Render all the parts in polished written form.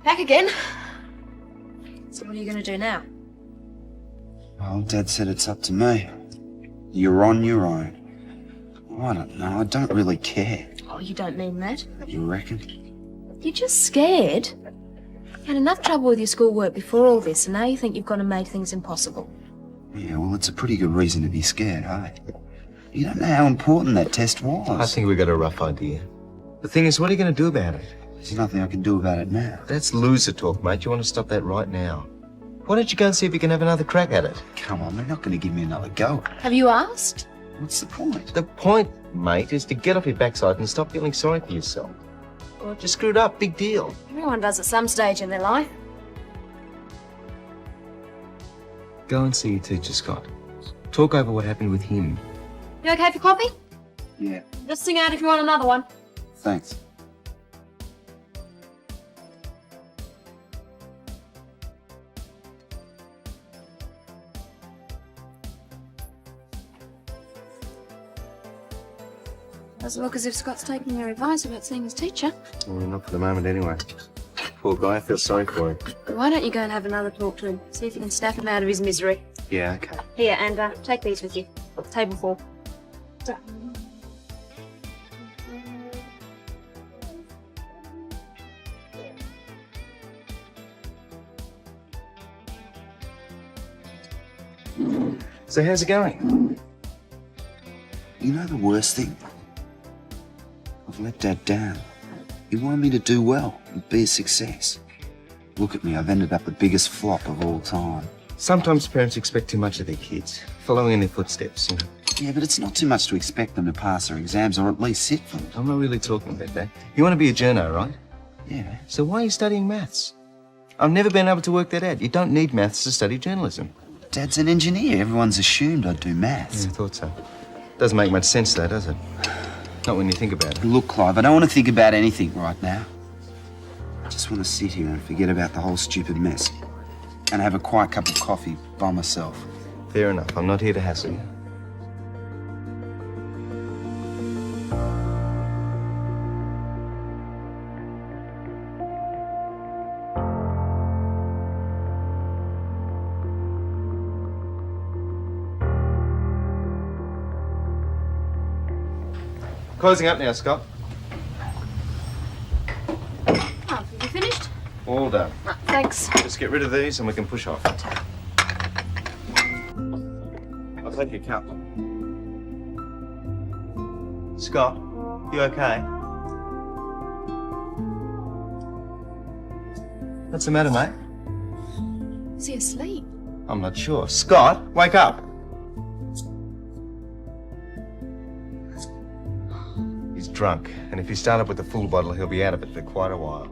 Back again. So what are you going to do now? Well, Dad said it's up to me. You're on your own. I don't know. I don't really care. Oh, you don't mean that. You reckon? You're just scared. You had enough trouble with your schoolwork before all this, and now you think you've gone and made things impossible. Yeah, well, it's a pretty good reason to be scared, hey? You don't know how important that test was. I think we got a rough idea. The thing is, what are you going to do about it? There's nothing I can do about it now. That's loser talk, mate. You want to stop that right now. Why don't you go and see if you can have another crack at it? Come on, they're not going to give me another go. Have you asked? What's the point? The point, mate, is to get off your backside and stop feeling sorry for yourself. Well, you screwed up. Big deal. Everyone does at some stage in their life. Go and see your teacher, Scott. Talk over what happened with him. You okay for coffee? Yeah. Just sing out if you want another one. Thanks. Doesn't look as if Scott's taking your advice about seeing his teacher. Well, not for the moment, anyway. Poor guy, I feel sorry for him. Why don't you go and have another talk to him? See if you can snap him out of his misery. Yeah, okay. Here, and take these with you. Table 4. So how's it going? You know the worst thing? I've let Dad down. He wanted me to do well and be a success. Look at me, I've ended up the biggest flop of all time. Sometimes parents expect too much of their kids, following in their footsteps, you know. Yeah, but it's not too much to expect them to pass their exams or at least sit for them. I'm not really talking about that. You want to be a journo, right? Yeah. So why are you studying maths? I've never been able to work that out. You don't need maths to study journalism. Dad's an engineer. Everyone's assumed I'd do maths. Yeah, I thought so. Doesn't make much sense, though, does it? Not when you think about it. Look, Clive, I don't want to think about anything right now. I just want to sit here and forget about the whole stupid mess. And have a quiet cup of coffee by myself. Fair enough. I'm not here to hassle you. Closing up now, Scott. Oh, have you finished? All done. Oh, thanks. Just get rid of these and we can push off. I'll take your cup. Scott, you okay? What's the matter, mate? Is he asleep? I'm not sure. Scott, wake up! He's drunk, and if you start up with a full bottle, he'll be out of it for quite a while.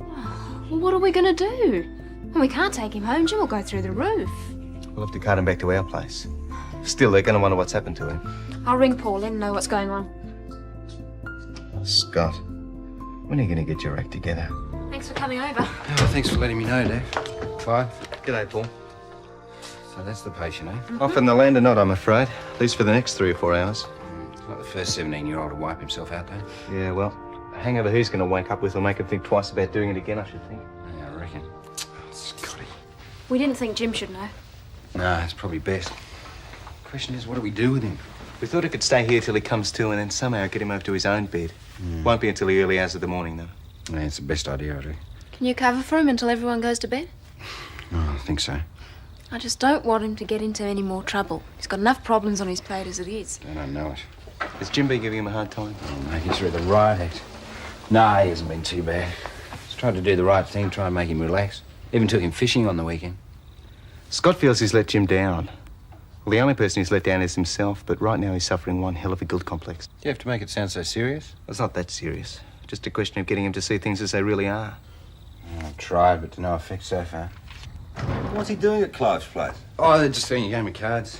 Well, what are we going to do? Well, we can't take him home. Jim will go through the roof. We'll have to cart him back to our place. Still, they're going to wonder what's happened to him. I'll ring Paul in and know what's going on. Oh, Scott, when are you going to get your act together? Thanks for coming over. Oh, thanks for letting me know, Dave. Clive. G'day, Paul. So that's the patient, eh? Mm-hmm. Off in the land or not, I'm afraid. At least for the next 3 or 4 hours. It's not the first 17-year-old to wipe himself out, though. Yeah, well, a hangover he's going to wake up with will make him think twice about doing it again, I should think. Yeah, I reckon. Scotty. We didn't think Jim should know. No, it's probably best. Question is, what do we do with him? We thought he could stay here till he comes to and then somehow get him over to his own bed. Won't be until the early hours of the morning, though. Yeah, it's the best idea, I do. Can you cover for him until everyone goes to bed? Oh, I think so. I just don't want him to get into any more trouble. He's got enough problems on his plate as it is. I don't know it. Has Jim been giving him a hard time? Oh, make it through the riot act. Nah, he hasn't been too bad. Just tried to do the right thing, try and make him relax. Even took him fishing on the weekend. Scott feels he's let Jim down. Well, the only person he's let down is himself, but right now he's suffering one hell of a guilt complex. Do you have to make it sound so serious? It's not that serious. Just a question of getting him to see things as they really are. I've tried, but to no effect so far. What's he doing at Clarke's place? Oh, they're just throwing a game of cards.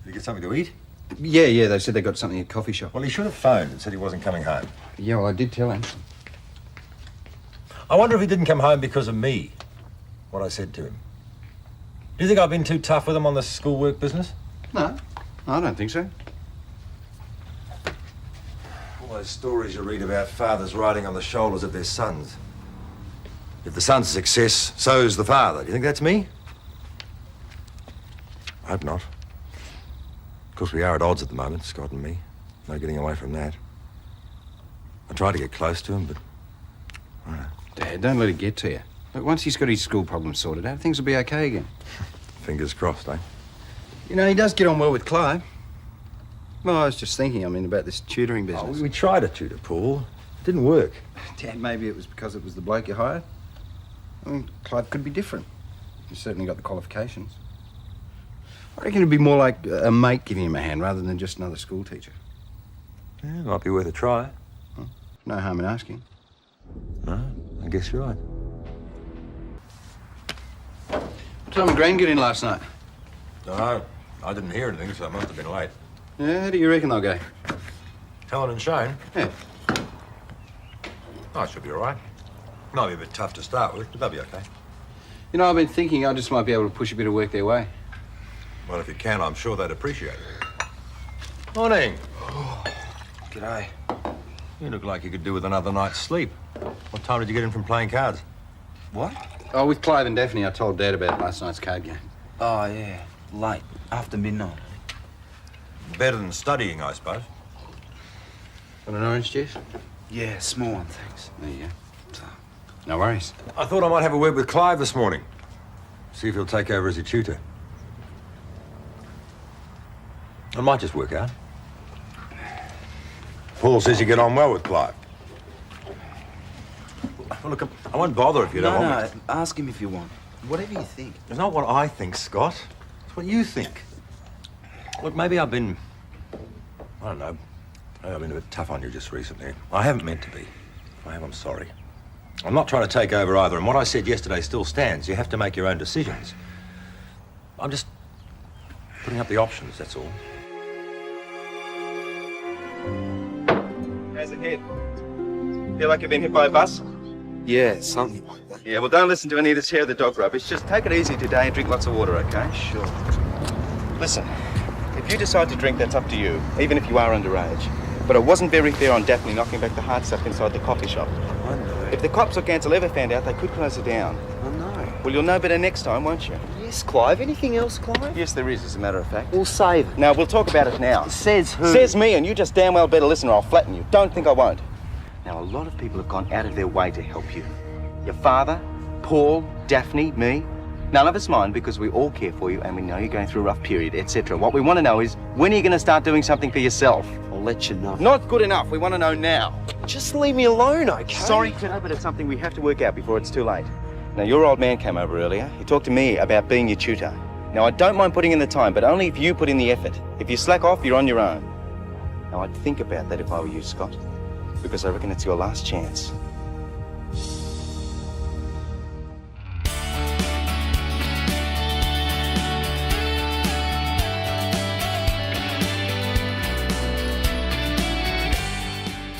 Did he get something to eat? Yeah, they said they got something at a coffee shop. Well, he should have phoned and said he wasn't coming home. Yeah, well, I did tell him. I wonder if he didn't come home because of me, what I said to him. Do you think I've been too tough with him on the schoolwork business? No, I don't think so. All those stories you read about fathers riding on the shoulders of their sons. If the son's a success, so's the father. Do you think that's me? I hope not. Of course, we are at odds at the moment, Scott and me. No getting away from that. I tried to get close to him, but... I don't know. Dad, don't let it get to you. Look, once he's got his school problems sorted out, things will be okay again. Fingers crossed, eh? You know, he does get on well with Clive. Well, I was just thinking, about this tutoring business. Oh, we tried a tutor, Paul. It didn't work. Dad, maybe it was because it was the bloke you hired. I mean, Clive could be different. He's certainly got the qualifications. I reckon it'd be more like a mate giving him a hand rather than just another school teacher. Yeah, it might be worth a try. Well, no harm in asking. No, I guess you're right. What time did Gran get in last night? No, I didn't hear anything, so I must have been late. Yeah, how do you reckon they'll go? Helen and Shane? Yeah. Oh, it should be all right. Might be a bit tough to start with, but they'll be okay. You know, I've been thinking I just might be able to push a bit of work their way. Well, if you can, I'm sure they'd appreciate it. Morning. Oh, g'day. You look like you could do with another night's sleep. What time did you get in from playing cards? What? Oh, with Clive and Daphne, I told Dad about last night's card game. Oh, yeah. Late. After midnight. Better than studying, I suppose. Want an orange juice? Yeah, small one, thanks. There you go. No worries. I thought I might have a word with Clive this morning. See if he'll take over as a tutor. It might just work out. Paul says you get on well with Clive. Well, look, I won't bother if you don't want me. No, ask him if you want. Whatever you think. It's not what I think, Scott. It's what you think. Look, maybe I've been... I don't know. Maybe I've been a bit tough on you just recently. I haven't meant to be. If I have, I'm sorry. I'm not trying to take over either, and what I said yesterday still stands. You have to make your own decisions. I'm just putting up the options, that's all. How's it hit? Feel like you've been hit by a bus? Yeah, something like that. Yeah, well, don't listen to any of this hair of the dog rubbish. Just take it easy today and drink lots of water, okay? Sure. Listen, if you decide to drink, that's up to you, even if you are underage. But it wasn't very fair on Daphne knocking back the hard stuff inside the coffee shop. I know. If the cops or council ever found out, they could close it down. I know. Well, you'll know better next time, won't you? Yes, Clive. Anything else, Clive? Yes, there is, as a matter of fact. We'll save it. Now, we'll talk about it now. Says who? Says me, and you just damn well better listen or I'll flatten you. Don't think I won't. Now, a lot of people have gone out of their way to help you. Your father, Paul, Daphne, me. None of us mind because we all care for you and we know you're going through a rough period, etc. What we want to know is, when are you going to start doing something for yourself? I'll let you know. Not good enough. We want to know now. Just leave me alone, okay? Sorry, kiddo, but it's something we have to work out before it's too late. Now, your old man came over earlier. He talked to me about being your tutor. Now, I don't mind putting in the time, but only if you put in the effort. If you slack off, you're on your own. Now, I'd think about that if I were you, Scott, because I reckon it's your last chance.